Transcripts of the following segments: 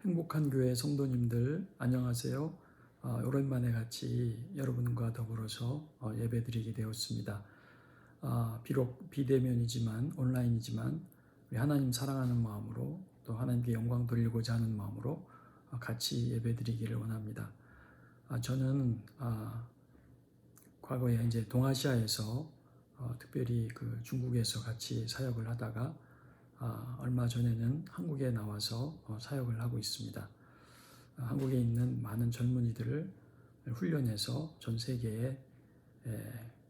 행복한 교회 성도님들 안녕하세요. 오랜만에 같이 여러분과 더불어서 예배드리게 되었습니다. 비록 비대면이지만 온라인이지만 우리 하나님 사랑하는 마음으로 또 하나님께 영광 돌리고자 하는 마음으로 같이 예배드리기를 원합니다. 저는 과거에 이제 동아시아에서 특별히 그 중국에서 같이 사역을 하다가 얼마 전에는 한국에 나와서 사역을 하고 있습니다. 한국에 있는 많은 젊은이들을 훈련해서 전 세계에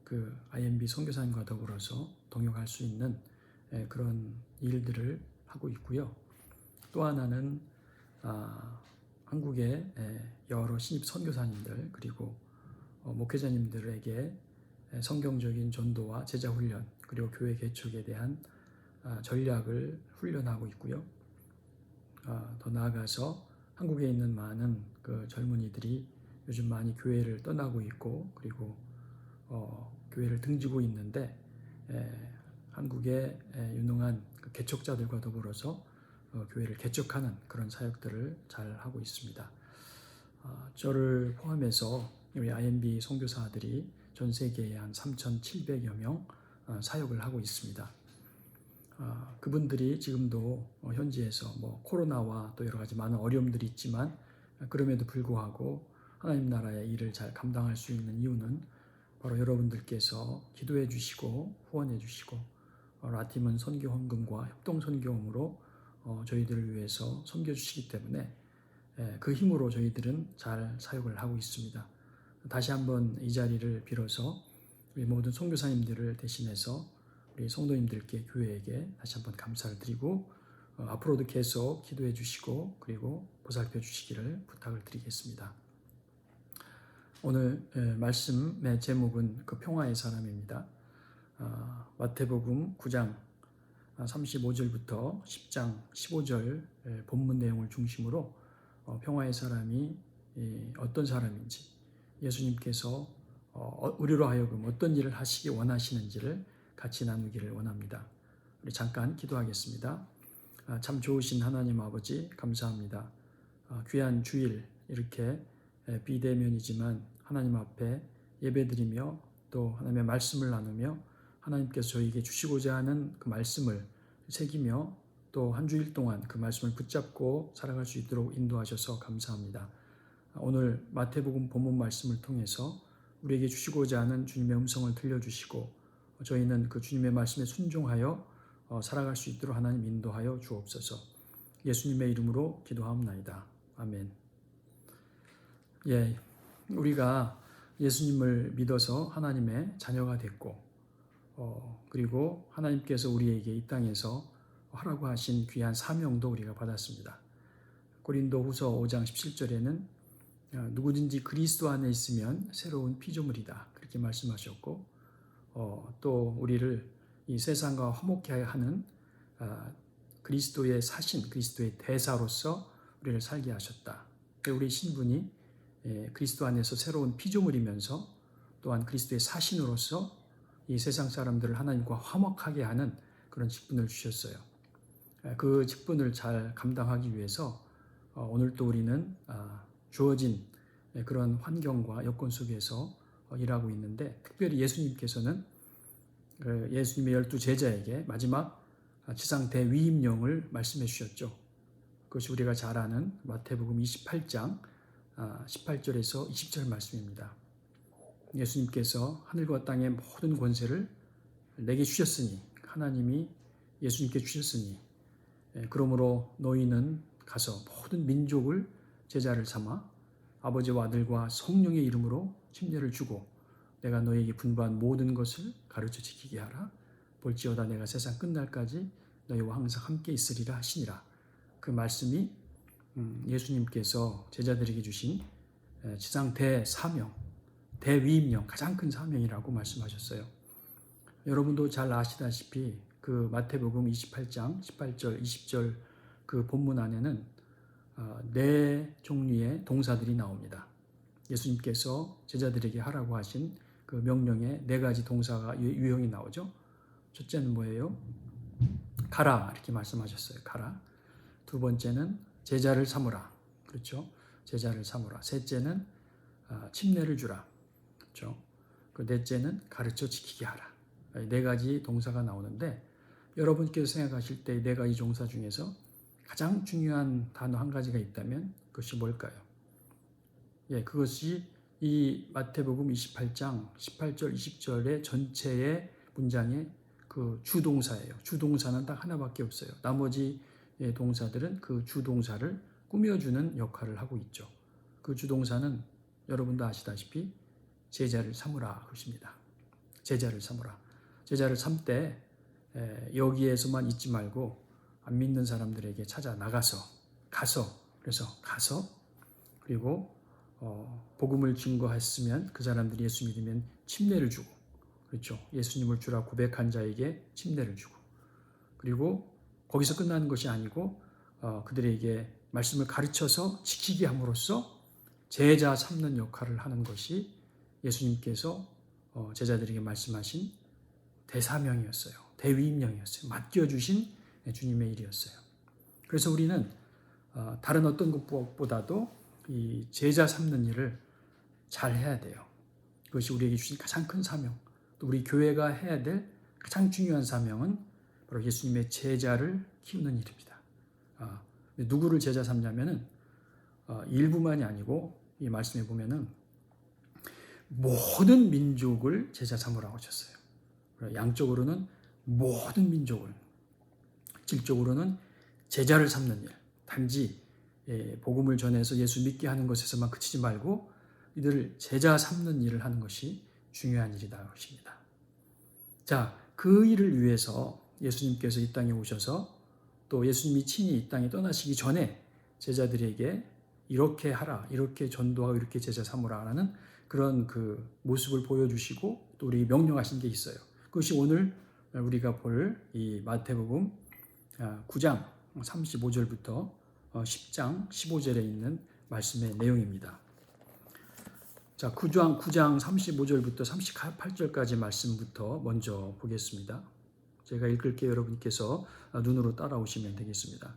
그 IMB 선교사님과 더불어서 동역할 수 있는 그런 일들을 하고 있고요. 또 하나는 한국의 여러 신입 선교사님들 그리고 목회자님들에게 성경적인 전도와 제자 훈련 그리고 교회 개척에 대한 전략을 훈련하고 있고요. 더 나아가서 한국에 있는 많은 그 젊은이들이 요즘 많이 교회를 떠나고 있고 그리고 교회를 등지고 있는데 한국의 유능한 그 개척자들과 더불어서 교회를 개척하는 그런 사역들을 잘 하고 있습니다. 저를 포함해서 우리 IMB 선교사들이 전 세계에 한 3,700여 명 사역을 하고 있습니다. 그분들이 지금도 현지에서 코로나와 또 여러 가지 많은 어려움들이 있지만 그럼에도 불구하고 하나님 나라의 일을 잘 감당할 수 있는 이유는 바로 여러분들께서 기도해 주시고 후원해 주시고 라티문 선교 헌금과 협동 선교금으로 저희들을 위해서 섬겨 주시기 때문에 그 힘으로 저희들은 잘 사역을 하고 있습니다. 다시 한번 이 자리를 빌어서 우리 모든 선교사님들을 대신해서 우리 성도님들께 교회에게 다시 한번 감사를 드리고 앞으로도 계속 기도해 주시고 그리고 보살펴 주시기를 부탁을 드리겠습니다. 오늘 말씀의 제목은 그 평화의 사람입니다. 마태복음 9장 35절부터 10장 15절 본문 내용을 중심으로 평화의 사람이 어떤 사람인지 예수님께서 우리로 하여금 어떤 일을 하시기 원하시는지를 같이 나누기를 원합니다. 우리 잠깐 기도하겠습니다. 참 좋으신 하나님 아버지 감사합니다. 귀한 주일 이렇게 비대면이지만 하나님 앞에 예배드리며 또 하나님의 말씀을 나누며 하나님께서 저희에게 주시고자 하는 그 말씀을 새기며 또 한 주일 동안 그 말씀을 붙잡고 살아갈 수 있도록 인도하셔서 감사합니다. 오늘 마태복음 본문 말씀을 통해서 우리에게 주시고자 하는 주님의 음성을 들려주시고 저희는 그 주님의 말씀에 순종하여 살아갈 수 있도록 하나님 인도하여 주옵소서. 예수님의 이름으로 기도하옵나이다. 아멘. 우리가 예수님을 믿어서 하나님의 자녀가 됐고 그리고 하나님께서 우리에게 이 땅에서 하라고 하신 귀한 사명도 우리가 받았습니다. 고린도후서 5장 17절에는 누구든지 그리스도 안에 있으면 새로운 피조물이다 그렇게 말씀하셨고 또 우리를 이 세상과 화목케 하는 그리스도의 사신, 그리스도의 대사로서 우리를 살게 하셨다. 우리 신분이 그리스도 안에서 새로운 피조물이면서 또한 그리스도의 사신으로서 이 세상 사람들을 하나님과 화목하게 하는 그런 직분을 주셨어요. 그 직분을 잘 감당하기 위해서 오늘도 우리는 주어진 그런 환경과 여건 속에서 일하고 있는데 특별히 예수님께서는 예수님의 12 제자에게 마지막 지상 대위임령을 말씀해 주셨죠. 그것이 우리가 잘 아는 마태복음 28장 18절에서 20절 말씀입니다. 예수님께서 하늘과 땅의 모든 권세를 내게 주셨으니 하나님이 예수님께 주셨으니 그러므로 너희는 가서 모든 민족을 제자를 삼아 아버지와 아들과 성령의 이름으로 침례를 주고 내가 너희에게 분부한 모든 것을 가르쳐 지키게 하라. 볼지어다 내가 세상 끝날까지 너희와 항상 함께 있으리라 하시니라. 그 말씀이 예수님께서 제자들에게 주신 지상 대사명, 대위임령, 가장 큰 사명이라고 말씀하셨어요. 여러분도 잘 아시다시피 그 마태복음 28장 18절, 20절 그 본문 안에는 네 종류의 동사들이 나옵니다. 예수님께서 제자들에게 하라고 하신 그 명령에 네 가지 동사가 유형이 나오죠. 첫째는 뭐예요? 가라 이렇게 말씀하셨어요. 가라. 두 번째는 제자를 삼으라. 그렇죠? 제자를 삼으라. 셋째는 침례를 주라. 그렇죠? 그 넷째는 가르쳐 지키게 하라. 네 가지 동사가 나오는데 여러분께서 생각하실 때 네 가지 동사 중에서 가장 중요한 단어 한 가지가 있다면 그것이 뭘까요? 예, 그것이 이 마태복음 28장 18절 20절의 전체의 문장의 그 주동사예요. 주동사는 딱 하나밖에 없어요. 나머지 동사들은 그 주동사를 꾸며주는 역할을 하고 있죠. 그 주동사는 여러분도 아시다시피 제자를 삼으라 그것입니다. 제자를 삼으라. 제자를 삼되 여기에서만 있지 말고 안 믿는 사람들에게 찾아 나가서 가서 그리고 복음을 증거했으면 그 사람들이 예수 믿으면 침례를 주고 그렇죠. 예수님을 주라 고백한 자에게 침례를 주고 그리고 거기서 끝나는 것이 아니고 그들에게 말씀을 가르쳐서 지키게 함으로써 제자 삼는 역할을 하는 것이 예수님께서 제자들에게 말씀하신 대사명이었어요. 대위임령이었어요. 맡겨주신 주님의 일이었어요. 그래서 우리는 다른 어떤 것보다도 이 제자 삼는 일을 잘 해야 돼요. 그것이 우리에게 주신 가장 큰 사명, 또 우리 교회가 해야 될 가장 중요한 사명은 바로 예수님의 제자를 키우는 일입니다. 누구를 제자 삼냐면은 일부만이 아니고 이 말씀에 보면은 모든 민족을 제자 삼으라고 하셨어요. 양적으로는 모든 민족을, 질적으로는 제자를 삼는 일, 단지 복음을 전해서 예수 믿게 하는 것에서만 그치지 말고 이들을 제자 삼는 일을 하는 것이 중요한 일이다 것입니다. 자, 그 일을 위해서 예수님께서 이 땅에 오셔서 또 예수님이 친히 이 땅에 떠나시기 전에 제자들에게 이렇게 하라, 이렇게 전도하고 이렇게 제자 삼으라라는 그런 그 모습을 보여주시고 또 우리 명령하신 게 있어요. 그것이 오늘 우리가 볼 이 마태복음 9장 35절부터 10장 15절에 있는 말씀의 내용입니다. 자, 9장 35절부터 38절까지 말씀부터 먼저 보겠습니다. 제가 읽을게요. 여러분께서 눈으로 따라오시면 되겠습니다.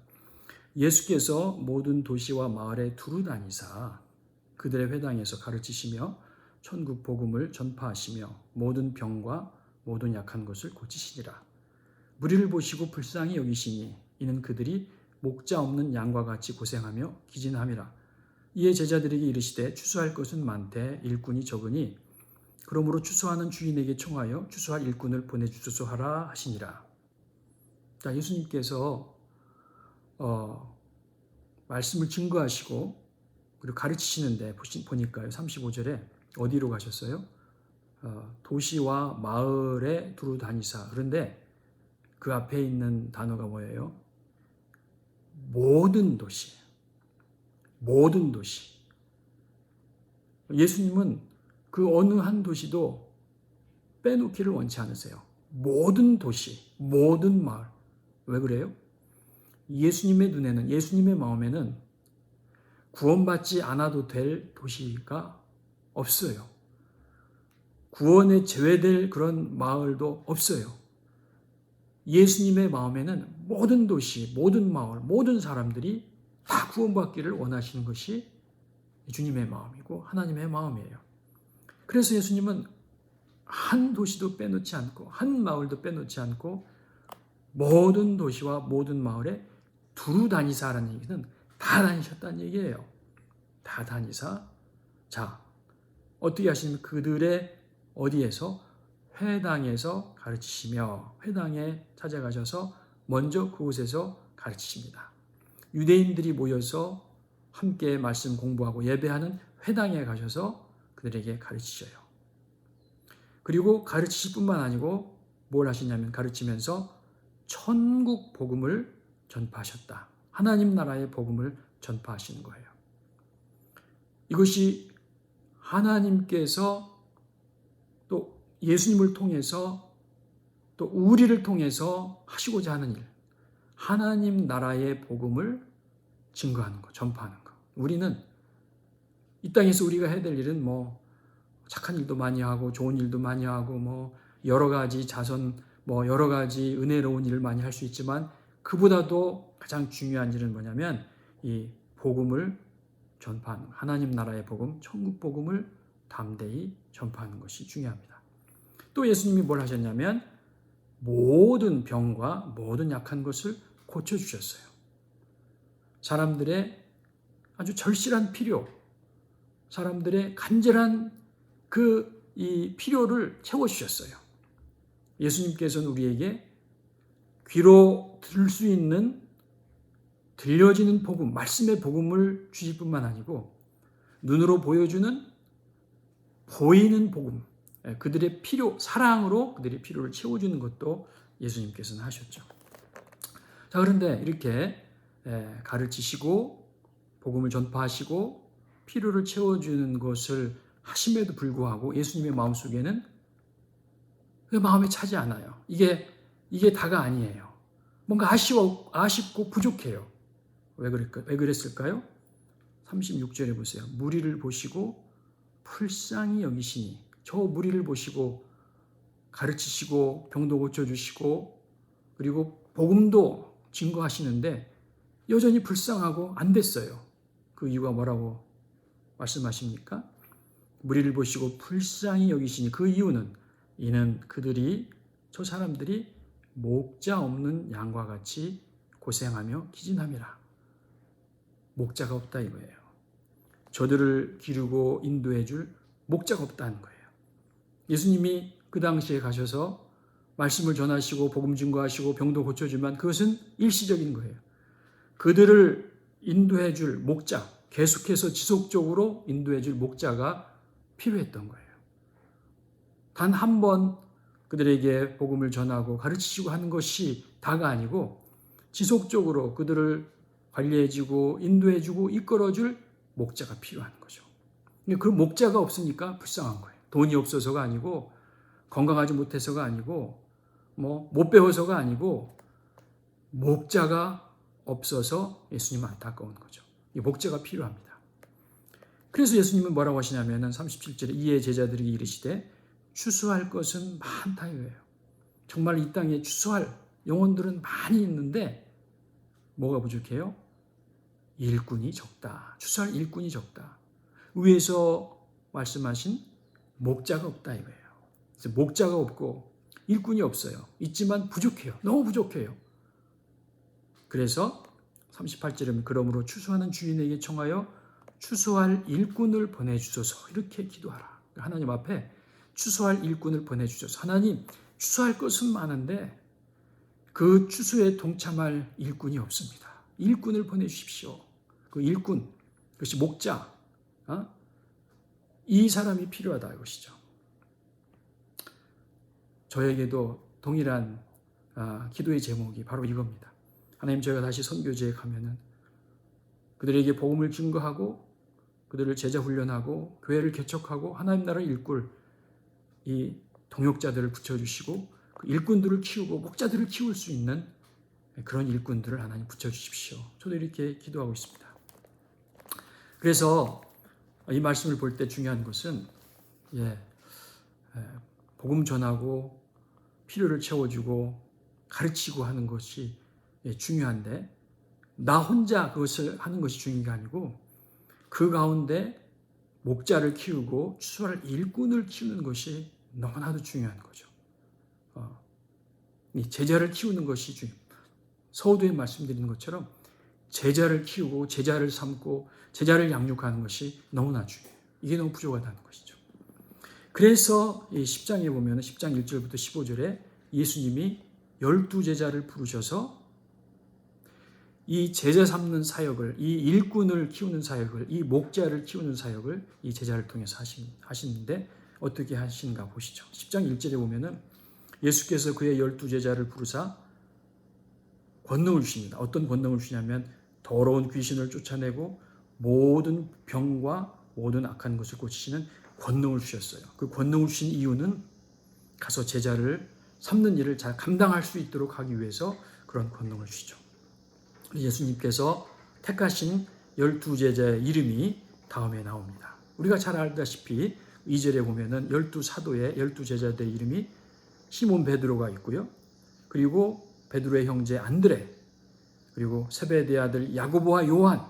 예수께서 모든 도시와 마을에 두루 다니사 그들의 회당에서 가르치시며 천국 복음을 전파하시며 모든 병과 모든 약한 것을 고치시니라. 무리를 보시고 불쌍히 여기시니 이는 그들이 목자 없는 양과 같이 고생하며 기진함이라. 이에 제자들에게 이르시되 추수할 것은 많되 일꾼이 적으니 그러므로 추수하는 주인에게 청하여 추수할 일꾼을 보내주소서 하라 하시니라. 자, 예수님께서 말씀을 증거하시고 그리고 가르치시는데 보니까요 35절에 어디로 가셨어요? 도시와 마을에 두루 다니사. 그런데 그 앞에 있는 단어가 뭐예요? 모든 도시. 모든 도시. 예수님은 그 어느 한 도시도 빼놓기를 원치 않으세요. 모든 도시, 모든 마을. 왜 그래요? 예수님의 눈에는, 예수님의 마음에는 구원받지 않아도 될 도시가 없어요. 구원에 제외될 그런 마을도 없어요. 예수님의 마음에는 모든 도시, 모든 마을, 모든 사람들이 다 구원받기를 원하시는 것이 주님의 마음이고 하나님의 마음이에요. 그래서 예수님은 한 도시도 빼놓지 않고 한 마을도 빼놓지 않고 모든 도시와 모든 마을에 두루 다니사라는 얘기는 다 다니셨다는 얘기예요. 다 다니사. 자, 어떻게 하시냐면 그들의 어디에서? 회당에서 가르치시며 회당에 찾아가셔서 먼저 그곳에서 가르치십니다. 유대인들이 모여서 함께 말씀 공부하고 예배하는 회당에 가셔서 그들에게 가르치셔요. 그리고 가르치실 뿐만 아니고 뭘 하시냐면 가르치면서 천국 복음을 전파하셨다. 하나님 나라의 복음을 전파하시는 거예요. 이것이 하나님께서 또 예수님을 통해서 또 우리를 통해서 하시고자 하는 일, 하나님 나라의 복음을 증거하는 것, 전파하는 것. 우리는 이 땅에서 우리가 해야 될 일은 뭐 착한 일도 많이 하고 좋은 일도 많이 하고 뭐 여러 가지 자선, 뭐 여러 가지 은혜로운 일을 많이 할 수 있지만 그보다도 가장 중요한 일은 뭐냐면 이 복음을 전파하는, 하나님 나라의 복음, 천국 복음을 담대히 전파하는 것이 중요합니다. 또 예수님이 뭘 하셨냐면 모든 병과 모든 약한 것을 고쳐주셨어요. 사람들의 아주 절실한 필요, 사람들의 간절한 이 필요를 채워주셨어요. 예수님께서는 우리에게 귀로 들을 수 있는, 들려지는 복음, 말씀의 복음을 주실 뿐만 아니고 눈으로 보여주는 보이는 복음, 그들의 필요, 사랑으로 그들의 필요를 채워주는 것도 예수님께서는 하셨죠. 자, 그런데 이렇게 가르치시고 복음을 전파하시고 필요를 채워주는 것을 하심에도 불구하고 예수님의 마음속에는 그 마음에 차지 않아요. 이게 다가 아니에요. 뭔가 아쉽고 부족해요. 왜 그랬을까요? 36절에 보세요. 무리를 보시고 불쌍히 여기시니, 저 무리를 보시고 가르치시고 병도 고쳐주시고 그리고 복음도 증거하시는데 여전히 불쌍하고 안 됐어요. 그 이유가 뭐라고 말씀하십니까? 무리를 보시고 불쌍히 여기시니, 그 이유는 이는 그들이, 저 사람들이 목자 없는 양과 같이 고생하며 기진함이라. 목자가 없다 이거예요. 저들을 기르고 인도해 줄 목자가 없다는 거예요. 예수님이 그 당시에 가셔서 말씀을 전하시고 복음 증거하시고 병도 고쳐주면 그것은 일시적인 거예요. 그들을 인도해 줄 목자, 계속해서 지속적으로 인도해 줄 목자가 필요했던 거예요. 단 한 번 그들에게 복음을 전하고 가르치시고 하는 것이 다가 아니고 지속적으로 그들을 관리해주고 인도해주고 이끌어줄 목자가 필요한 거죠. 그 목자가 없으니까 불쌍한 거예요. 돈이 없어서가 아니고 건강하지 못해서가 아니고 못 배워서가 아니고 목자가 없어서 예수님은 안타까운 거죠. 이 목자가 필요합니다. 그래서 예수님은 뭐라고 하시냐면은 37절에 이에 제자들이 이르시되 추수할 것은 많다 이거예요. 정말 이 땅에 추수할 영혼들은 많이 있는데 뭐가 부족해요? 일꾼이 적다. 추수할 일꾼이 적다. 위에서 말씀하신 목자가 없다 이거예요. 그래서 목자가 없고 일꾼이 없어요. 있지만 부족해요. 너무 부족해요. 그래서 38절에 그러므로 추수하는 주인에게 청하여 추수할 일꾼을 보내주소서 이렇게 기도하라. 하나님 앞에 추수할 일꾼을 보내주소서. 하나님, 추수할 것은 많은데 그 추수에 동참할 일꾼이 없습니다. 일꾼을 보내주십시오. 그 일꾼, 그것이 목자, 이 사람이 필요하다 이것이죠. 저에게도 동일한 기도의 제목이 바로 이겁니다. 하나님, 저희가 다시 선교지에 가면은 그들에게 복음을 증거하고 그들을 제자 훈련하고 교회를 개척하고 하나님 나라를 일꿀 이 동역자들을 붙여주시고 그 일꾼들을 키우고 목자들을 키울 수 있는 그런 일꾼들을 하나님 붙여주십시오. 저도 이렇게 기도하고 있습니다. 그래서 이 말씀을 볼 때 중요한 것은 복음 전하고 필요를 채워주고 가르치고 하는 것이 중요한데 나 혼자 그것을 하는 것이 중요한 게 아니고 그 가운데 목자를 키우고 추수할 일꾼을 키우는 것이 너무나도 중요한 거죠. 이 제자를 키우는 것이 중요합니다. 서두에 말씀드리는 것처럼 제자를 키우고 제자를 삼고 제자를 양육하는 것이 너무나 중요해요. 이게 너무 부족하다는 것이죠. 그래서 이 10장에 보면 10장 1절부터 15절에 예수님이 12제자를 부르셔서 이 제자 삼는 사역을, 이 일꾼을 키우는 사역을, 이 목자를 키우는 사역을 이 제자를 통해서 하시는데 어떻게 하시는가 보시죠. 10장 1절에 보면은 예수께서 그의 12제자를 부르사 권능을 주십니다. 어떤 권능을 주냐면 더러운 귀신을 쫓아내고 모든 병과 모든 악한 것을 고치시는 권능을 주셨어요. 그 권능을 주신 이유는 가서 제자를 삼는 일을 잘 감당할 수 있도록 하기 위해서 그런 권능을 주시죠. 예수님께서 택하신 12제자의 이름이 다음에 나옵니다. 우리가 잘 알다시피 2절에 보면은 12사도의 12제자들의 이름이 시몬 베드로가 있고요. 그리고 베드로의 형제 안드레, 그리고 세베대 아들 야고보와 요한,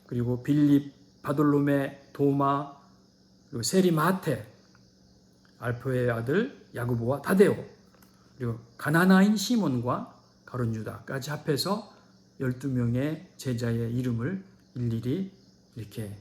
그리고 빌립, 바돌로메, 도마, 그리고 세리 마테, 알포의 아들 야고보와 다데오, 그리고 가나나인 시몬과 가룟 유다까지 합해서 12명의 제자의 이름을 일일이 이렇게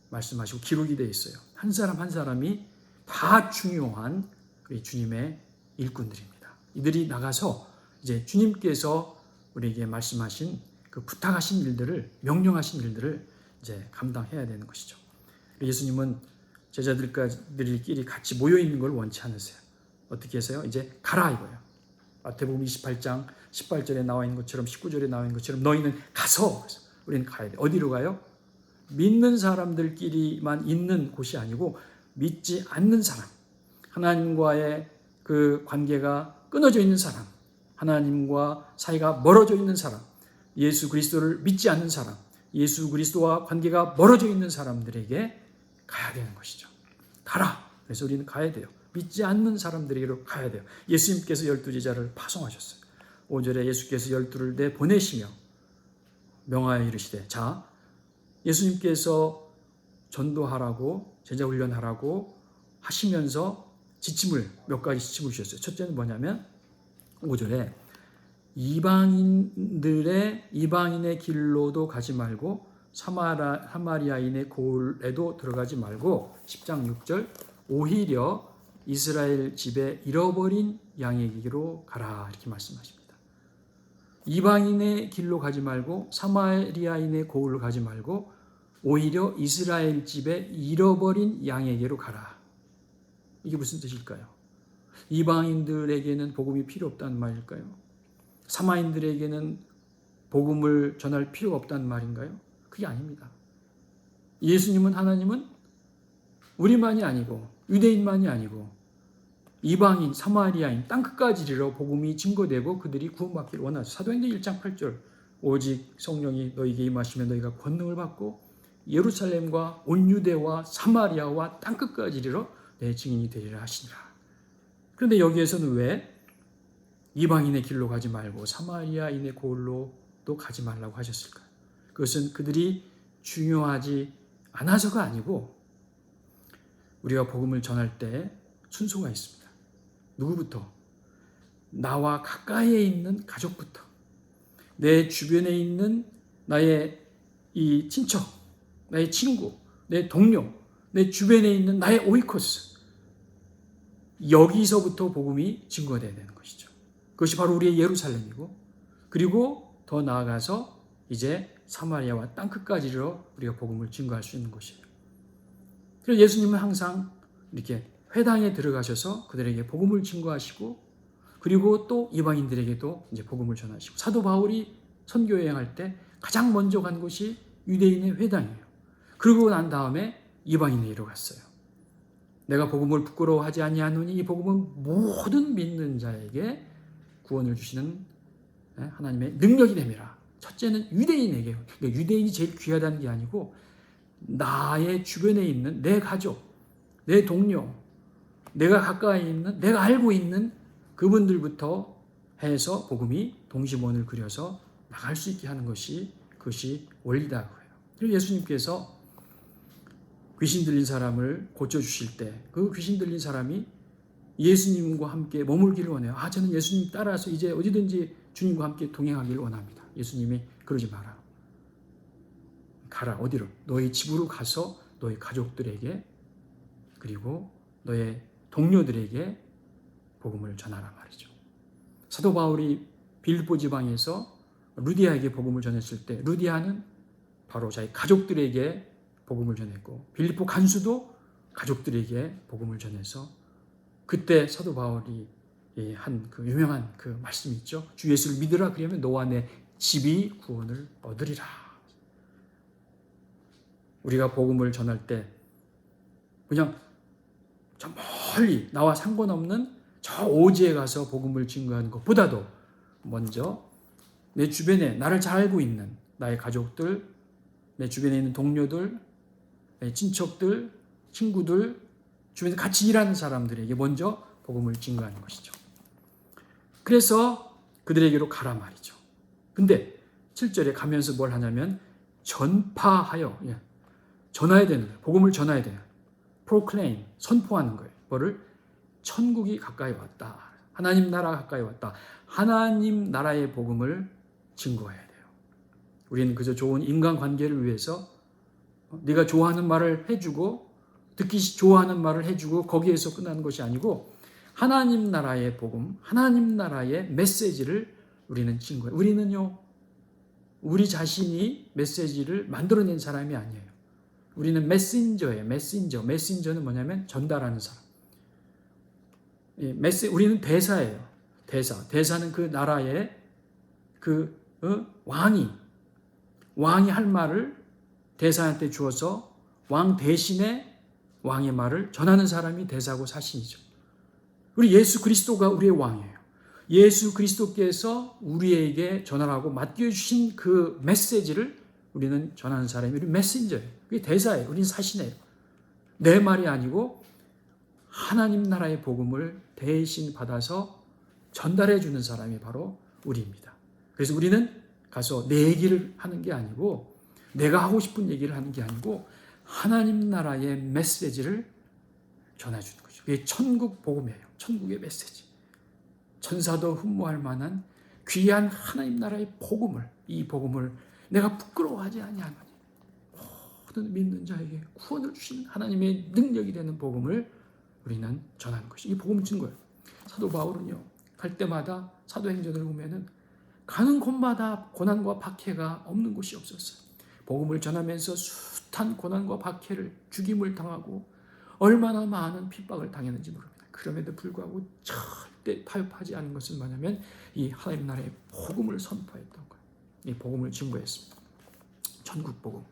말씀하시고 기록이 되어 있어요. 한 사람 한 사람이 다 중요한 우리 주님의 일꾼들입니다. 이들이 나가서 이제 주님께서 우리에게 말씀하신 그 부탁하신 일들을, 명령하신 일들을 이제 감당해야 되는 것이죠. 예수님은 제자들끼리 같이 모여 있는 걸 원치 않으세요. 어떻게 해서요? 이제 가라 이거예요. 마태복음 28장 18절에 나와 있는 것처럼 19절에 나와 있는 것처럼 너희는 가서, 우리는 가야 돼. 어디로 가요? 믿는 사람들끼리만 있는 곳이 아니고 믿지 않는 사람, 하나님과의 그 관계가 끊어져 있는 사람, 하나님과 사이가 멀어져 있는 사람, 예수 그리스도를 믿지 않는 사람, 예수 그리스도와 관계가 멀어져 있는 사람들에게 가야 되는 것이죠. 가라. 그래서 우리는 가야 돼요. 믿지 않는 사람들에게로 가야 돼요. 예수님께서 12제자를 파송하셨어요. 5절에 예수께서 12를 내보내시며 명하여 이르시되, 자, 예수님께서 전도하라고, 제자 훈련하라고 하시면서 몇 가지 지침을 주셨어요. 첫째는 뭐냐면 5절에 이방인의 길로도 가지 말고 사마리아인의 고을에도 들어가지 말고, 10장 6절, 오히려 이스라엘 집에 잃어버린 양에게로 가라, 이렇게 말씀하십니다. 이방인의 길로 가지 말고 사마리아인의 고을로 가지 말고 오히려 이스라엘 집에 잃어버린 양에게로 가라. 이게 무슨 뜻일까요? 이방인들에게는 복음이 필요 없다는 말일까요? 사마인들에게는 복음을 전할 필요가 없다는 말인가요? 그게 아닙니다. 예수님은, 하나님은 우리만이 아니고 유대인만이 아니고 이방인, 사마리아인, 땅끝까지 이르러 복음이 증거되고 그들이 구원받기를 원하죠. 사도행전 1장 8절, 오직 성령이 너희에게 임하시면 너희가 권능을 받고 예루살렘과 온 유대와 사마리아와 땅끝까지 이르러 내 증인이 되리라 하시니라. 그런데 여기에서는 왜 이방인의 길로 가지 말고 사마리아인의 고을로도 가지 말라고 하셨을까요? 그것은 그들이 중요하지 않아서가 아니고 우리가 복음을 전할 때 순서가 있습니다. 누구부터? 나와 가까이에 있는 가족부터, 내 주변에 있는 나의 이 친척, 나의 친구, 내 동료, 내 주변에 있는 나의 오이코스, 여기서부터 복음이 증거되어야 되는 것이죠. 그것이 바로 우리의 예루살렘이고, 그리고 더 나아가서 이제 사마리아와 땅끝까지 이르러 우리가 복음을 증거할 수 있는 것이에요. 그래서 예수님은 항상 이렇게 회당에 들어가셔서 그들에게 복음을 증거하시고, 그리고 또 이방인들에게도 이제 복음을 전하시고, 사도 바울이 선교 여행할 때 가장 먼저 간 곳이 유대인의 회당이에요. 그러고 난 다음에 이방인에 이르렀어요. 내가 복음을 부끄러워하지 아니하노니 이 복음은 모든 믿는 자에게 구원을 주시는 하나님의 능력이 됨이라. 첫째는 유대인에게, 그러니까 유대인이 제일 귀하다는 게 아니고 나의 주변에 있는 내 가족, 내 동료, 내가 가까이 있는, 내가 알고 있는 그분들부터 해서 복음이 동심원을 그려서 나갈 수 있게 하는 것이, 그것이 원리다고 해요. 그리고 예수님께서 귀신 들린 사람을 고쳐주실 때 그 귀신 들린 사람이 예수님과 함께 머물기를 원해요. 저는 예수님 따라서 이제 어디든지 주님과 함께 동행하기를 원합니다. 예수님이 그러지 마라. 가라. 어디로? 너희 집으로 가서 너희 가족들에게, 그리고 너의 동료들에게 복음을 전하라 말이죠. 사도 바울이 빌립보 지방에서 루디아에게 복음을 전했을 때 루디아는 바로 자기 가족들에게 복음을 전했고, 빌립보 간수도 가족들에게 복음을 전해서, 그때 사도 바울이 한 그 유명한 그 말씀이 있죠. 주 예수를 믿으라, 그러면 너와 내 집이 구원을 얻으리라. 우리가 복음을 전할 때 그냥 저 멀리 나와 상관없는 저 오지에 가서 복음을 증거하는 것보다도 먼저 내 주변에 나를 잘 알고 있는 나의 가족들, 내 주변에 있는 동료들, 내 친척들, 친구들, 주변에서 같이 일하는 사람들에게 먼저 복음을 증거하는 것이죠. 그래서 그들에게로 가라 말이죠. 근데 7절에 가면서 뭘 하냐면 전파하여, 전해야 되는 거예요. 복음을 전해야 돼요. proclaim, 선포하는 거예요. 뭐를? 천국이 가까이 왔다. 하나님 나라가 가까이 왔다. 하나님 나라의 복음을 증거해야 돼요. 우리는 그저 좋은 인간관계를 위해서 네가 좋아하는 말을 해주고 듣기 좋아하는 말을 해주고 거기에서 끝나는 것이 아니고 하나님 나라의 복음, 하나님 나라의 메시지를 우리는 증거해요. 우리는요, 우리 자신이 메시지를 만들어낸 사람이 아니에요. 우리는 메신저예요. 메신저는 뭐냐면 전달하는 사람. 우리는 대사예요. 대사는 그 나라의 그 왕이 할 말을 대사한테 주어서 왕 대신에 왕의 말을 전하는 사람이 대사고 사신이죠. 우리 예수 그리스도가 우리의 왕이에요. 예수 그리스도께서 우리에게 전하라고 맡겨주신 그 메시지를 우리는 전하는 사람이 우리 메신저예요. 그게 대사예요. 우리는 사신이에요. 내 말이 아니고 하나님 나라의 복음을 대신 받아서 전달해 주는 사람이 바로 우리입니다. 그래서 우리는 가서 내 얘기를 하는 게 아니고 내가 하고 싶은 얘기를 하는 게 아니고 하나님 나라의 메시지를 전해주는 거죠. 그게 천국 복음이에요. 천국의 메시지. 천사도 흠모할 만한 귀한 하나님 나라의 복음을, 이 복음을 내가 부끄러워하지 아니하노니 모든 믿는 자에게 구원을 주신 하나님의 능력이 되는 복음을 우리는 전하는 것이 이 복음을 준 거예요. 사도 바울은요, 갈 때마다 사도행전을 보면은 가는 곳마다 고난과 박해가 없는 곳이 없었어요. 복음을 전하면서 숱한 고난과 박해를, 죽임을 당하고 얼마나 많은 핍박을 당했는지 모릅니다. 그럼에도 불구하고 절대 타협하지 않은 것은 뭐냐면 이 하나님 나라의 복음을 선포했던 거예요. 이 복음을 증거했습니다. 천국 복음.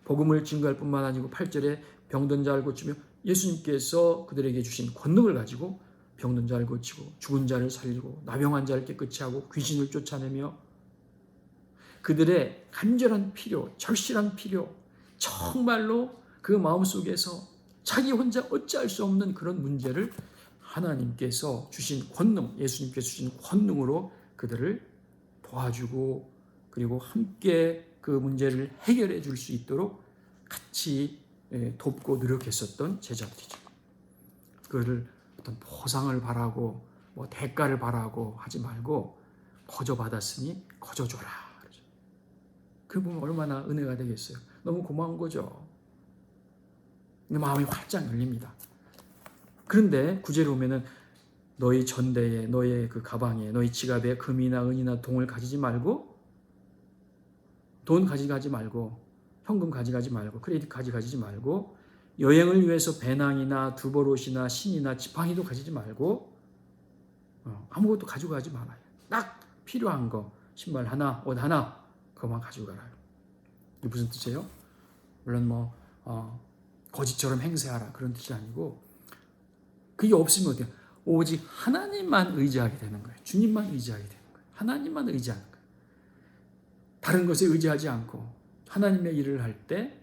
복음을 증거할 뿐만 아니고 8절에 병든 자를 고치며 예수님께서 그들에게 주신 권능을 가지고 병든 자를 고치고 죽은 자를 살리고 나병한 자를 깨끗이 하고 귀신을 쫓아내며 그들의 간절한 필요, 절실한 필요, 정말로 그 마음속에서 자기 혼자 어찌할 수 없는 그런 문제를 하나님께서 주신 권능, 예수님께서 주신 권능으로 그들을 도와주고 그리고 함께 그 문제를 해결해 줄 수 있도록 같이 돕고 노력했었던 제자들이죠. 그거를 어떤 보상을 바라고 뭐 대가를 바라고 하지 말고 거저 받았으니 거저 줘라. 그 보면 얼마나 은혜가 되겠어요. 너무 고마운 거죠. 마음이 활짝 열립니다. 그런데 9절에 오면은 너희 전대에, 너의 그 가방에, 너희 지갑에 금이나 은이나 동을 가지지 말고, 돈 가져가지 말고, 현금 가져가지 말고, 크레딧 가져가지 말고, 여행을 위해서 배낭이나 두버롯이나 신이나 지팡이도 가지지 말고, 아무것도 가져가지 말아요. 딱 필요한 거, 신발 하나, 옷 하나, 그것만 가지고 가라요. 이게 무슨 뜻이에요? 물론 거지처럼 행세하라 그런 뜻이 아니고 그게 없으면 어때요? 오직 하나님만 의지하게 되는 거예요. 주님만 의지하게 되는 거예요. 하나님만 의지하는 거예요. 다른 것에 의지하지 않고 하나님의 일을 할 때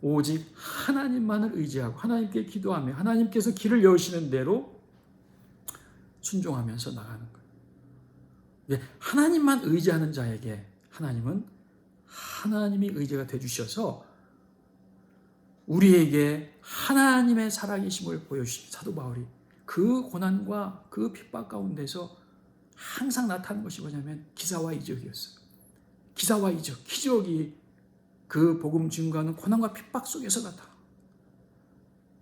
오직 하나님만을 의지하고 하나님께 기도하며 하나님께서 길을 여시는 대로 순종하면서 나가는 거예요. 하나님만 의지하는 자에게 하나님은 하나님이 의지가 되주셔서 우리에게 하나님의 살아계심을 보여주십니다. 사도 바울이 그 고난과 그 핍박 가운데서 항상 나타나는 것이 뭐냐면 기사와 이적이었어요. 기사와 이적, 기적이 그 복음 증거하는 고난과 핍박 속에서 나타나.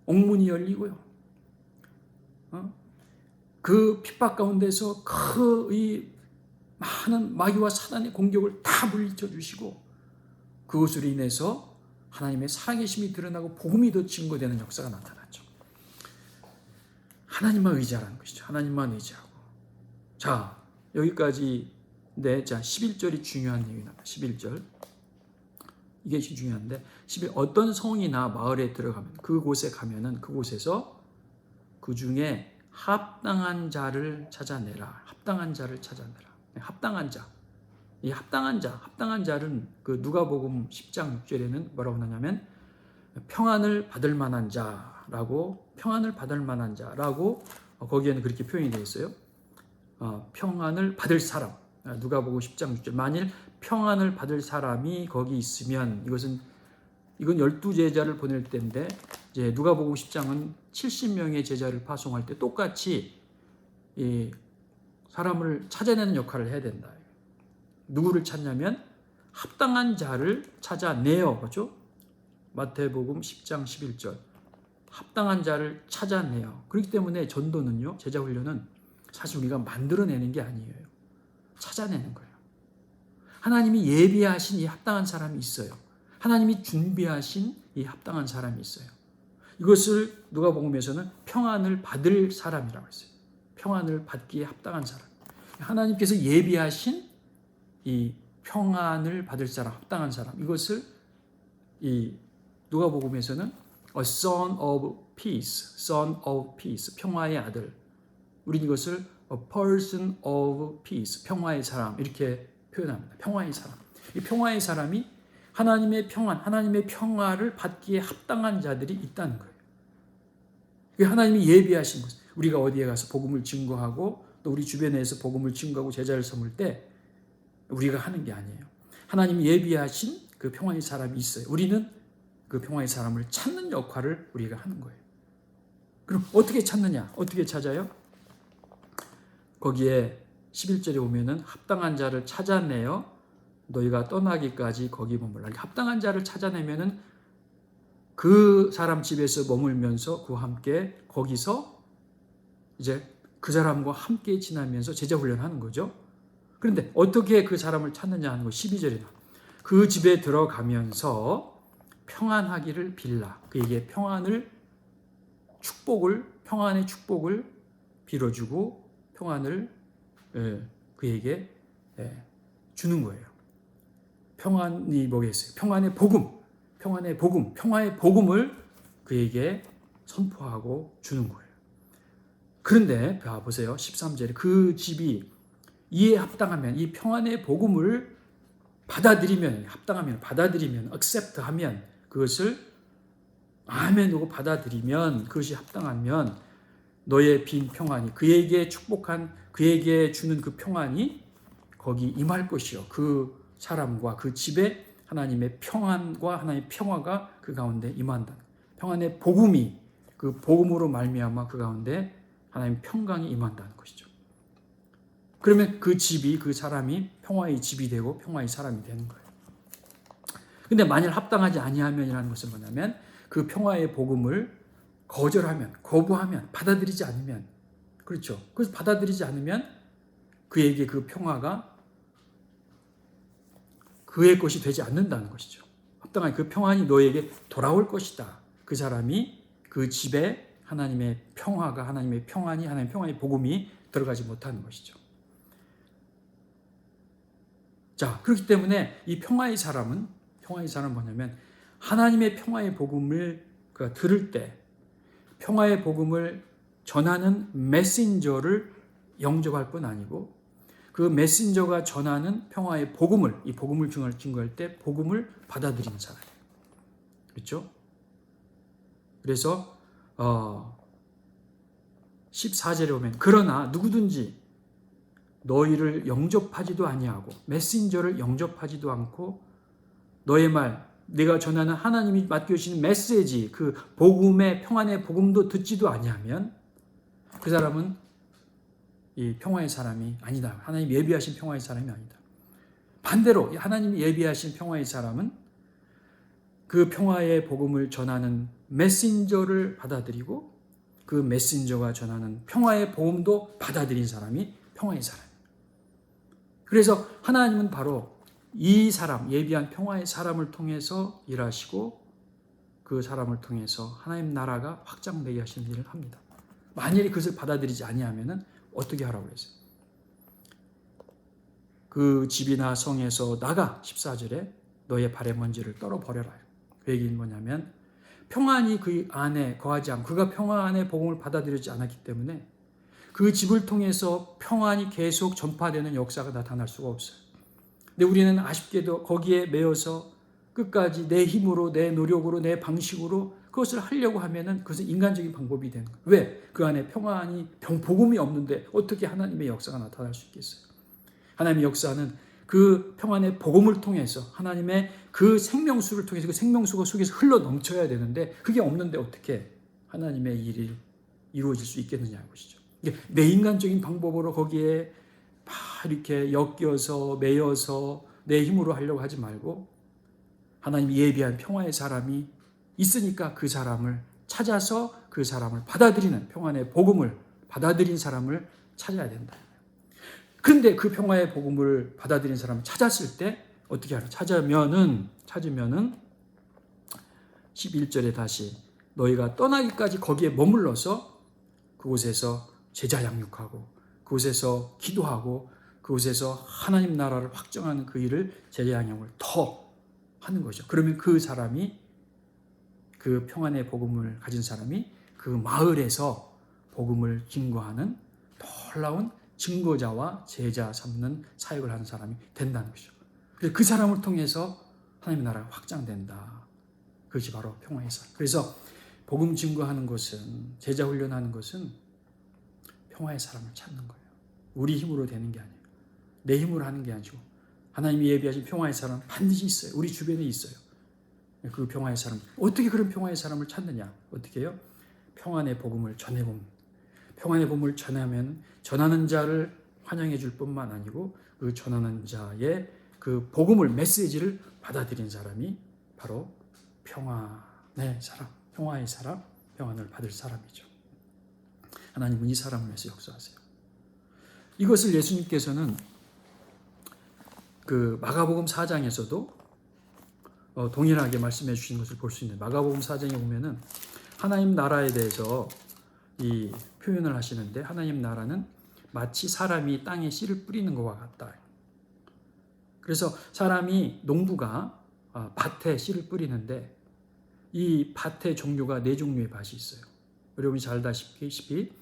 옥문이 열리고요. 그 핍박 가운데서 이 많은 마귀와 사단의 공격을 다 물리쳐 주시고 그것으로 인해서 하나님의 살아계심이 드러나고 복음이 더 증거되는 역사가 나타났죠. 하나님만 의지하라는 것이죠. 하나님만 의지하고. 자, 여기까지인데, 자, 11절이 중요한 얘기입니다. 11절. 이게 중요한데, 11, 어떤 성이나 마을에 들어가면, 그곳에 가면은 그곳에서 그 중에 합당한 자를 찾아내라. 합당한 자를 찾아내라. 합당한 자. 이 합당한 자는 그 누가복음 10장 6절에는 뭐라고 하냐면 평안을 받을 만한 자라고 거기에는 그렇게 표현이 되어 있어요. 평안을 받을 사람. 누가복음 10장 6절. 만일 평안을 받을 사람이 거기 있으면 이건 12제자를 보낼 때인데 이제 누가복음 10장은 70명의 제자를 파송할 때 똑같이 이 사람을 찾아내는 역할을 해야 된다. 누구를 찾냐면 합당한 자를 찾아내요. 그렇죠? 마태복음 10장 11절. 합당한 자를 찾아내요. 그렇기 때문에 전도는요, 제자 훈련은 사실 우리가 만들어내는 게 아니에요. 찾아내는 거예요. 하나님이 예비하신 이 합당한 사람이 있어요. 하나님이 준비하신 이 합당한 사람이 있어요. 이것을 누가복음에서는 평안을 받을 사람이라고 했어요. 평안을 받기에 합당한 사람. 하나님께서 예비하신 이 평안을 받을 사람, 합당한 사람. 이것을 이 누가복음에서는 a son of peace, son of peace, 평화의 아들. 우리는 이것을 a person of peace, 평화의 사람 이렇게 표현합니다. 평화의 사람. 이 평화의 사람이 하나님의 평안, 하나님의 평화를 받기에 합당한 자들이 있다는 거예요. 하나님이 예비하신 것. 우리가 어디에 가서 복음을 증거하고 또 우리 주변에서 복음을 증거하고 제자를 삼을 때 우리가 하는 게 아니에요. 하나님이 예비하신 그 평화의 사람이 있어요. 우리는 그 평화의 사람을 찾는 역할을 우리가 하는 거예요. 그럼 어떻게 찾느냐? 어떻게 찾아요? 거기에 11절에 보면은 합당한 자를 찾아내어 너희가 떠나기까지 거기 머물라. 합당한 자를 찾아내면은 그 사람 집에서 머물면서 그와 함께 거기서 이제 그 사람과 함께 지나면서 제자 훈련하는 거죠. 그런데 어떻게 그 사람을 찾느냐 하는 거 12절에 그 집에 들어가면서 평안하기를 빌라. 그에게 평안의 축복을 빌어주고 평안을 그에게 주는 거예요. 평안이 뭐겠어요? 평화의 복음을 그에게 선포하고 주는 거예요. 그런데 보세요. 13절에 그 집이 이에 합당하면 이 평안의 복음을 받아들이면 accept하면 그것을 아멘으로 받아들이면 그것이 합당하면 너의 빈 평안이 그에게 주는 그 평안이 거기 임할 것이요. 그 사람과 그 집에 하나님의 평안과 하나님의 평화가 그 가운데 임한다. 평안의 복음이 그 복음으로 말미암아 그 가운데 하나님의 평강이 임한다는 것이죠. 그러면 그 사람이 평화의 집이 되고 평화의 사람이 되는 거예요. 근데 만일 합당하지 아니하면이라는 것은 뭐냐면 그 평화의 복음을 거부하면, 받아들이지 않으면, 그렇죠. 그래서 받아들이지 않으면 그에게 그 평화가 그의 것이 되지 않는다는 것이죠. 합당한 그 평안이 너에게 돌아올 것이다. 그 사람이 그 집에 하나님의 평화가, 하나님의 평안이, 하나님의 평안의 복음이 들어가지 못하는 것이죠. 자, 그렇기 때문에 이 평화의 사람은 뭐냐면 하나님의 평화의 복음을 들을 때 평화의 복음을 전하는 메신저를 영접할 뿐 아니고 그 메신저가 전하는 평화의 복음을 이 복음을 증거할 때 복음을 받아들이는 사람이에요. 그렇죠? 그래서 14절에 보면 그러나 누구든지 너희를 영접하지도 아니하고 메신저를 영접하지도 않고 너의 말 내가 전하는 하나님이 맡겨주신 메시지 그 복음의 평안의 복음도 듣지도 아니하면 그 사람은 이 평화의 사람이 아니다. 하나님 예비하신 평화의 사람이 아니다. 반대로 하나님이 예비하신 평화의 사람은 그 평화의 복음을 전하는 메신저를 받아들이고 그 메신저가 전하는 평화의 복음도 받아들인 사람이 평화의 사람이에요. 그래서 하나님은 바로 이 사람, 예비한 평화의 사람을 통해서 일하시고 그 사람을 통해서 하나님 나라가 확장되게 하시는 일을 합니다. 만일에 그것을 받아들이지 아니하면 어떻게 하라고 했어요? 그 집이나 성에서 나가 14절에 너의 발의 먼지를 떨어버려라. 그 얘기는 뭐냐면 평안이 그 안에 거하지 않고 그가 평안의 복음을 받아들이지 않았기 때문에 그 집을 통해서 평안이 계속 전파되는 역사가 나타날 수가 없어요. 근데 우리는 아쉽게도 거기에 매여서 끝까지 내 힘으로, 내 노력으로, 내 방식으로 그것을 하려고 하면은 그것은 인간적인 방법이 되는 거예요. 왜? 그 안에 평안이, 복음이 없는데 어떻게 하나님의 역사가 나타날 수 있겠어요? 하나님의 역사는 그 평안의 복음을 통해서 하나님의 그 생명수를 통해서 그 생명수가 속에서 흘러 넘쳐야 되는데 그게 없는데 어떻게 하나님의 일이 이루어질 수 있겠느냐는 것이죠. 내 인간적인 방법으로 거기에 막 이렇게 엮여서 매여서 내 힘으로 하려고 하지 말고 하나님이 예비한 평화의 사람이 있으니까 그 사람을 찾아서 그 사람을 받아들이는 평안의 복음을 받아들인 사람을 찾아야 된다. 그런데 그 평화의 복음을 받아들인 사람을 찾았을 때 어떻게 하냐? 찾으면은 11절에 다시 너희가 떠나기까지 거기에 머물러서 그곳에서 제자 양육하고 그곳에서 기도하고 그곳에서 하나님 나라를 확정하는 그 일을 제자 양육을 더 하는 거죠. 그러면 그 사람이 그 평안의 복음을 가진 사람이 그 마을에서 복음을 증거하는 놀라운 증거자와 제자 삼는 사역을 하는 사람이 된다는 것이죠. 그래서 그 사람을 통해서 하나님의 나라가 확장된다. 그것이 바로 평화의 삶. 그래서 복음 증거하는 것은 제자 훈련하는 것은 평화의 사람을 찾는 거예요. 우리 힘으로 되는 게 아니에요. 내 힘으로 하는 게 아니고 하나님이 예비하신 평화의 사람 반드시 있어요. 우리 주변에 있어요. 그 평화의 사람. 어떻게 그런 평화의 사람을 찾느냐? 어떻게 해요? 평안의 복음을 전해봅니다. 평안의 복음을 전하면 전하는 자를 환영해 줄 뿐만 아니고 그 전하는 자의 그 복음을 메시지를 받아들인 사람이 바로 평안의 사람, 평화의 사람, 평안을 받을 사람이죠. 하나님은 이 사람을 위해서 역사하세요. 이것을 예수님께서는 그 마가복음 4장에서도 동일하게 말씀해 주신 것을 볼 수 있는 마가복음 4장에 보면은 하나님 나라에 대해서 이 표현을 하시는데 하나님 나라는 마치 사람이 땅에 씨를 뿌리는 것과 같다. 그래서 사람이 농부가 밭에 씨를 뿌리는데 이 밭의 종류가 4종류의 밭이 있어요. 여러분이 잘 아시다시피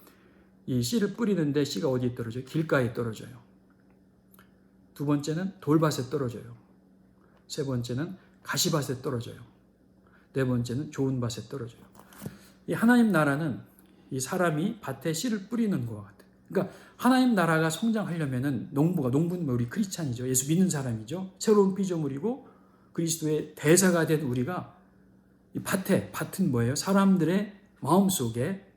이 씨를 뿌리는데 씨가 어디에 떨어져요? 길가에 떨어져요. 두 번째는 돌밭에 떨어져요. 세 번째는 가시밭에 떨어져요. 네 번째는 좋은 밭에 떨어져요. 이 하나님 나라는 이 사람이 밭에 씨를 뿌리는 것과 같아요. 그러니까 하나님 나라가 성장하려면은 농부는 우리 크리스찬이죠. 예수 믿는 사람이죠. 새로운 피조물이고 그리스도의 대사가 된 우리가 이 밭은 뭐예요? 사람들의 마음속에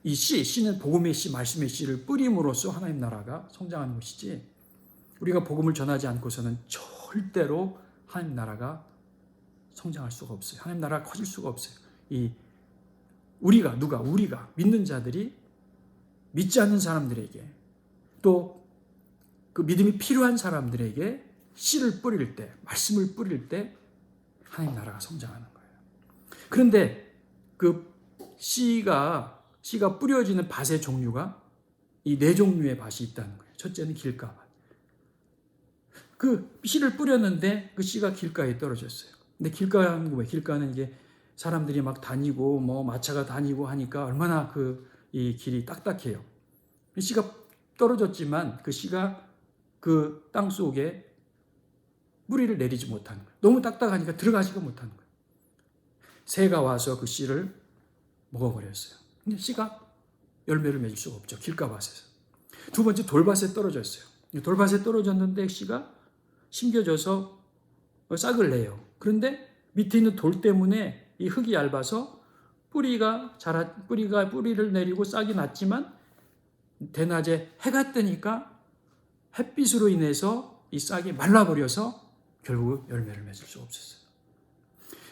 이 씨는 복음의 씨, 말씀의 씨를 뿌림으로써 하나님 나라가 성장하는 것이지 우리가 복음을 전하지 않고서는 절대로 하나님 나라가 성장할 수가 없어요. 하나님 나라가 커질 수가 없어요. 우리가 믿는 자들이 믿지 않는 사람들에게 또 그 믿음이 필요한 사람들에게 씨를 뿌릴 때, 말씀을 뿌릴 때 하나님 나라가 성장하는 거예요. 그런데 그 씨가 뿌려지는 밭의 종류가 이 4종류의 밭이 있다는 거예요. 첫째는 길가밭. 그 씨를 뿌렸는데 그 씨가 길가에 떨어졌어요. 근데 길가는 뭐예요? 길가는 이게 사람들이 막 다니고 마차가 다니고 하니까 얼마나 이 길이 딱딱해요. 씨가 떨어졌지만 그 씨가 그 땅 속에 뿌리를 내리지 못하는 거예요. 너무 딱딱하니까 들어가지가 못하는 거예요. 새가 와서 그 씨를 먹어버렸어요. 근데 씨가 열매를 맺을 수가 없죠. 길가밭에서. 두 번째 돌밭에 떨어졌어요. 돌밭에 떨어졌는데 씨가 심겨져서 싹을 내요. 그런데 밑에 있는 돌 때문에 이 흙이 얇아서 뿌리가 뿌리를 내리고 싹이 났지만 대낮에 해가 뜨니까 햇빛으로 인해서 이 싹이 말라버려서 결국 열매를 맺을 수 없었어요.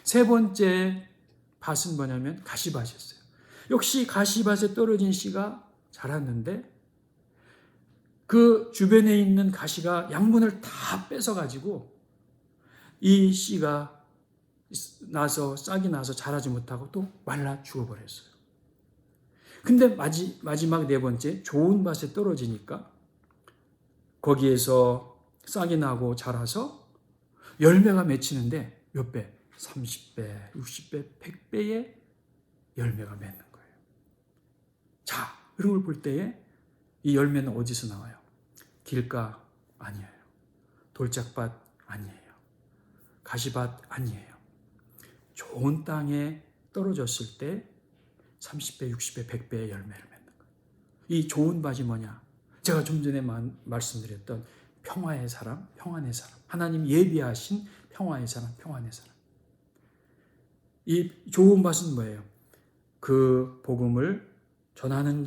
세 번째 밭은 뭐냐면 가시밭이었어요. 역시 가시밭에 떨어진 씨가 자랐는데 그 주변에 있는 가시가 양분을 다 뺏어가지고 이 씨가 싹이 나서 자라지 못하고 또 말라 죽어버렸어요. 근데 마지막 네 번째 좋은 밭에 떨어지니까 거기에서 싹이 나고 자라서 열매가 맺히는데 몇 배? 30배, 60배, 100배의 열매가 맺는 거예요. 자, 이런 걸 볼 때에 이 열매는 어디서 나와요? 길가 아니에요. 돌짝밭 아니에요. 가시밭 아니에요. 좋은 땅에 떨어졌을 때 30배, 60배, 100배의 열매를 맺는 거예요. 이 좋은 밭이 뭐냐? 제가 좀 전에 말씀드렸던 평화의 사람, 평안의 사람. 하나님 예비하신 평화의 사람, 평안의 사람. 이 좋은 밭은 뭐예요? 그 복음을 전하는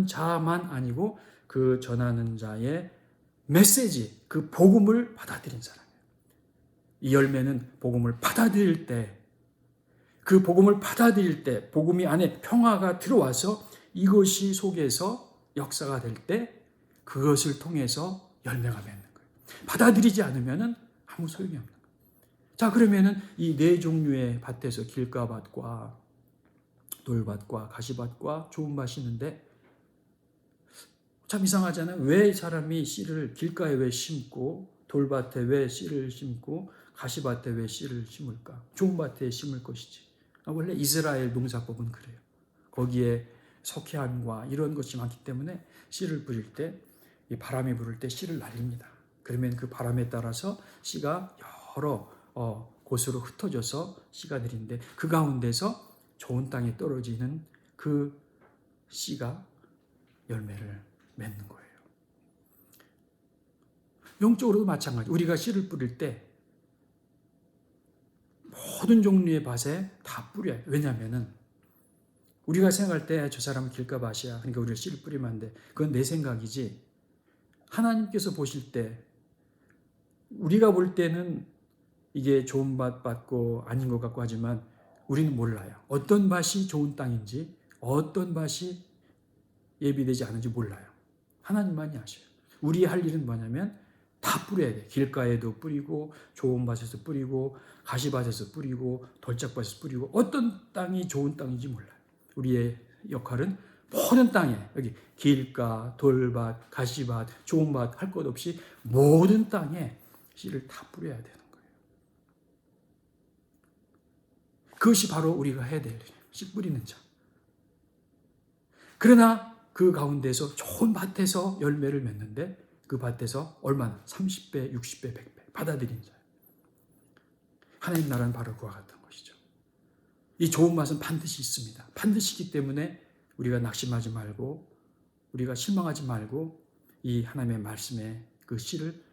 자만 아니고 그 전하는 자의 메시지, 그 복음을 받아들인 사람이에요. 이 열매는 복음을 받아들일 때, 그 복음을 받아들일 때, 복음이 안에 평화가 들어와서 이것이 속에서 역사가 될 때 그것을 통해서 열매가 맺는 거예요. 받아들이지 않으면 아무 소용이 없는 거예요. 자, 그러면은 이 네 종류의 밭에서 길가밭과 돌밭과 가시밭과 좋은 밭이 있는데 참 이상하잖아요. 왜 사람이 씨를 길가에 왜 심고 돌밭에 왜 씨를 심고 가시밭에 왜 씨를 심을까? 좋은 밭에 심을 것이지. 원래 이스라엘 농사법은 그래요. 거기에 석회암과 이런 것이 많기 때문에 씨를 뿌릴 때 이 바람이 불을 때 씨를 날립니다. 그러면 그 바람에 따라서 씨가 여러 곳으로 흩어져서 씨가 내리는데 그 가운데서 좋은 땅에 떨어지는 그 씨가 열매를 맺는 거예요. 영적으로도 마찬가지. 우리가 씨를 뿌릴 때 모든 종류의 밭에 다 뿌려요. 왜냐하면은 우리가 생각할 때 저 사람은 길가밭이야. 그러니까 우리가 씨를 뿌리면 안 돼. 그건 내 생각이지. 하나님께서 보실 때 우리가 볼 때는 이게 좋은 밭 받고 아닌 것 같고 하지만 우리는 몰라요. 어떤 밭이 좋은 땅인지 어떤 밭이 예비되지 않은지 몰라요. 하나님만이 아셔요. 우리 할 일은 뭐냐면 다 뿌려야 돼. 길가에도 뿌리고 좋은 밭에서 뿌리고 가시밭에서 뿌리고 돌짝밭에서 뿌리고 어떤 땅이 좋은 땅인지 몰라요. 우리의 역할은 모든 땅에 여기 길가, 돌밭, 가시밭, 좋은 밭 할 것 없이 모든 땅에 씨를 다 뿌려야 되는 거예요. 그것이 바로 우리가 해야 될 일이에요. 씨 뿌리는 자. 그러나 그 가운데서 좋은 밭에서 열매를 맺는데 그 밭에서 얼마나? 30배, 60배, 100배 받아들인 자예요. 하나님 나라는 바로 그와 같은 것이죠. 이 좋은 맛은 반드시 있습니다. 반드시 있기 때문에 우리가 낙심하지 말고 우리가 실망하지 말고 이 하나님의 말씀에 그 씨를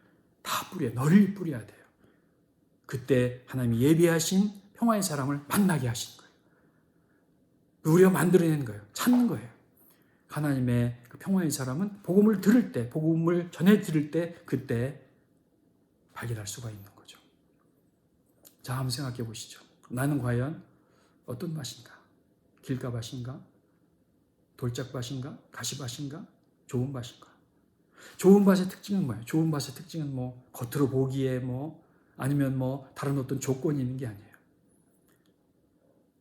다 널리 뿌려야 돼요. 그때 하나님이 예비하신 평화의 사람을 만나게 하신 거예요. 우리가 만들어내는 거예요. 찾는 거예요. 하나님의 그 평화의 사람은 복음을 들을 때, 복음을 전해 들을 때 그때 발견할 수가 있는 거죠. 자, 한번 생각해 보시죠. 나는 과연 어떤 밭인가? 길가밭인가? 돌짝밭인가? 가시밭인가? 좋은 밭인가? 좋은 밭의 특징은 뭐예요? 좋은 밭의 특징은 뭐 겉으로 보기에 아니면 다른 어떤 조건이 있는 게 아니에요.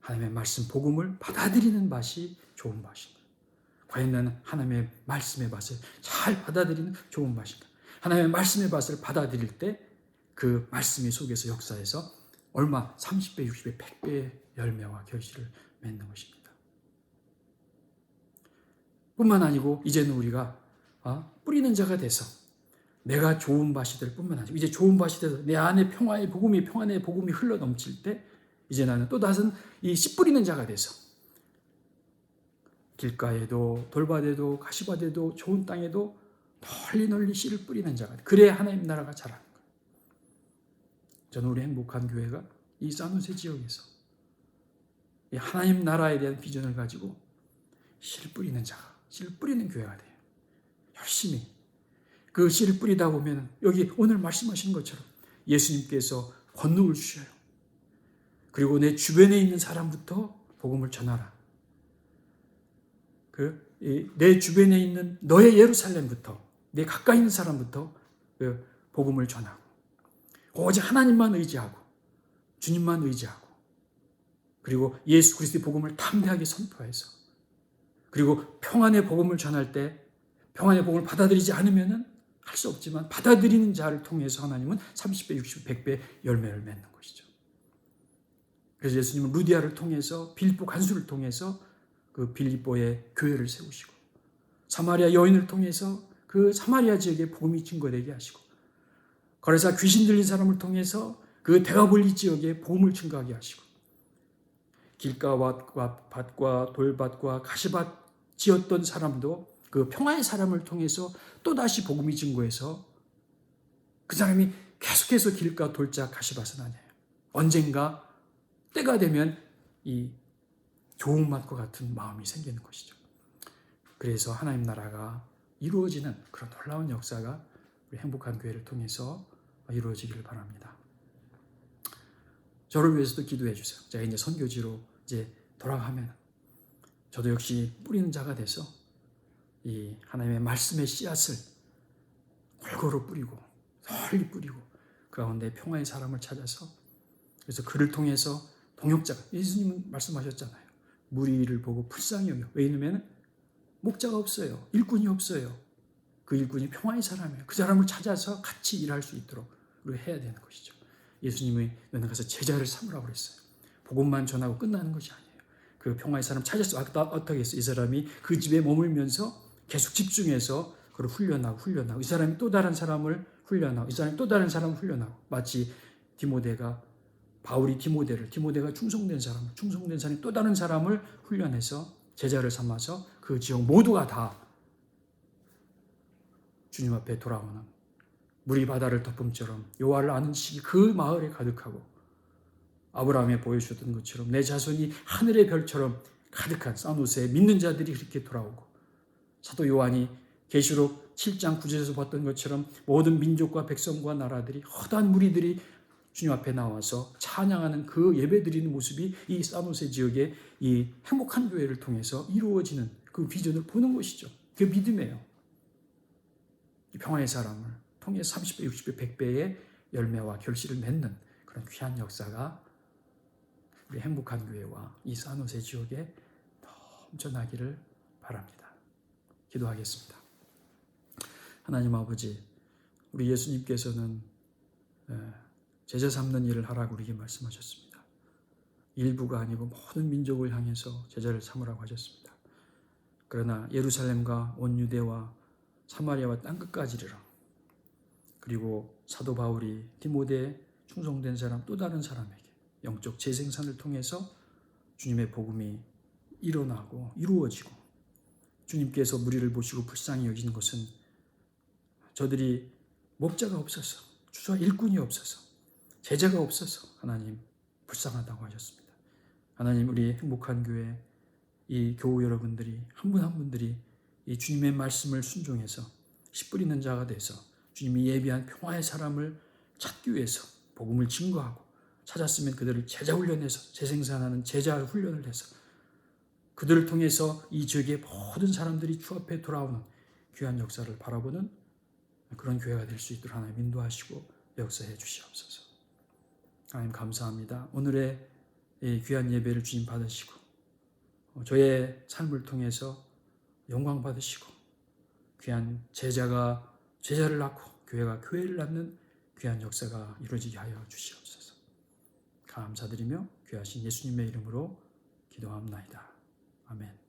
하나님의 말씀 복음을 받아들이는 밭이 좋은 밭인가? 과연 나는 하나님의 말씀의 밭을 잘 받아들이는 좋은 밭인가? 하나님의 말씀의 밭을 받아들일 때 그 말씀의 속에서 역사해서 얼마? 30배, 60배, 100배의 열매와 결실을 맺는 것입니다. 뿐만 아니고 이제는 우리가 뿌리는 자가 돼서 내가 좋은 밭이 될 뿐만 아니고 이제 좋은 밭이 돼서 내 안에 평안의 복음이 흘러 넘칠 때 이제 나는 또 다른 이 씨 뿌리는 자가 돼서 길가에도 돌밭에도 가시밭에도 좋은 땅에도 널리 씨를 뿌리는 자가 돼. 그래야 하나님 나라가 자라는 거예요. 저는 우리 행복한 교회가 이 산호세 지역에서 이 하나님 나라에 대한 비전을 가지고 씨를 뿌리는 자가, 씨를 뿌리는 교회가 돼요. 열심히 그 씨를 뿌리다 보면 여기 오늘 말씀하신 것처럼 예수님께서 권능을 주셔요. 그리고 내 주변에 있는 사람부터 복음을 전하라. 내 주변에 있는 너의 예루살렘부터 내 가까이 있는 사람부터 그 복음을 전하고 오직 하나님만 의지하고 주님만 의지하고 그리고 예수 그리스도의 복음을 담대하게 선포해서 그리고 평안의 복음을 전할 때 평안의 복음을 받아들이지 않으면 할 수 없지만 받아들이는 자를 통해서 하나님은 30배, 60배, 100배 열매를 맺는 것이죠. 그래서 예수님은 루디아를 통해서 빌립보 간수를 통해서 그 빌립보의 교회를 세우시고 사마리아 여인을 통해서 그 사마리아 지역에 복음이 증거되게 하시고 거래사 귀신 들린 사람을 통해서 그 데가볼리 지역에 복음을 증거하게 하시고 길가와 밭과 돌밭과 가시밭 지었던 사람도 그 평화의 사람을 통해서 또다시 복음이 증거해서 그 사람이 계속해서 길가 돌자 가시밭은 아니에요. 언젠가 때가 되면 이 교훈맛과 같은 마음이 생기는 것이죠. 그래서 하나님 나라가 이루어지는 그런 놀라운 역사가 우리 행복한 교회를 통해서 이루어지기를 바랍니다. 저를 위해서도 기도해 주세요. 제가 이제 선교지로 이제 돌아가면 저도 역시 뿌리는 자가 돼서 이 하나님의 말씀의 씨앗을 골고루 뿌리고 널리 뿌리고 그 가운데 평화의 사람을 찾아서 그래서 그를 통해서 동역자가 예수님은 말씀하셨잖아요. 무리를 보고 불쌍히 여겨. 왜냐하면 목자가 없어요. 일꾼이 없어요. 그 일꾼이 평화의 사람이에요. 그 사람을 찾아서 같이 일할 수 있도록 우리가 해야 되는 것이죠. 예수님이 너는 가서 제자를 삼으라고 그랬어요. 복음만 전하고 끝나는 것이 아니에요. 그 평화의 사람 찾았어. 어떻게 했어? 이 사람이 그 집에 머물면서 계속 집중해서 그걸 훈련하고 이 사람이 또 다른 사람을 훈련하고 이 사람이 또 다른 사람을 훈련하고 마치 바울이 디모데가 충성된 사람이 또 다른 사람을 훈련해서 제자를 삼아서 그 지역 모두가 다 주님 앞에 돌아오는 물이 바다를 덮음처럼 여호와를 아는 지식이 그 마을에 가득하고 아브라함에 보여주던 것처럼 내 자손이 하늘의 별처럼 가득한 사노스에 믿는 자들이 그렇게 돌아오고 사도 요한이 계시록 7장 9절에서 봤던 것처럼 모든 민족과 백성과 나라들이 허다한 무리들이 주님 앞에 나와서 찬양하는 그 예배드리는 모습이 이 사노세 지역의 이 행복한 교회를 통해서 이루어지는 그 비전을 보는 것이죠. 그게 믿음이에요. 이 평화의 사람을 통해 30배, 60배, 100배의 열매와 결실을 맺는 그런 귀한 역사가 우리 행복한 교회와 이 사노세 지역에 넘쳐나기를 바랍니다. 기도하겠습니다. 하나님 아버지, 우리 예수님께서는 제자 삼는 일을 하라고 우리에게 말씀하셨습니다. 일부가 아니고 모든 민족을 향해서 제자를 삼으라고 하셨습니다. 그러나 예루살렘과 온 유대와 사마리아와 땅끝까지 이르러 그리고 사도 바울이 디모데에 충성된 사람 또 다른 사람에게 영적 재생산을 통해서 주님의 복음이 일어나고 이루어지고 주님께서 무리를 보시고 불쌍히 여기는 것은 저들이 목자가 없어서 주저 일꾼이 없어서 제자가 없어서 하나님 불쌍하다고 하셨습니다. 하나님 우리 행복한 교회 이 교우 여러분들이 한 분 한 분들이 이 주님의 말씀을 순종해서 씨 뿌리는 자가 돼서 주님이 예비한 평화의 사람을 찾기 위해서 복음을 증거하고 찾았으면 그들을 제자 훈련해서 재생산하는 제자 훈련을 해서 그들을 통해서 이 지역의 모든 사람들이 주 앞에 돌아오는 귀한 역사를 바라보는 그런 교회가 될 수 있도록 하나님 인도하시고 역사해 주시옵소서. 하나님 감사합니다. 오늘의 이 귀한 예배를 주님 받으시고 저의 삶을 통해서 영광 받으시고 귀한 제자를 낳고 교회가 교회를 낳는 귀한 역사가 이루어지게 하여 주시옵소서. 감사드리며 귀하신 예수님의 이름으로 기도합나이다. 아멘.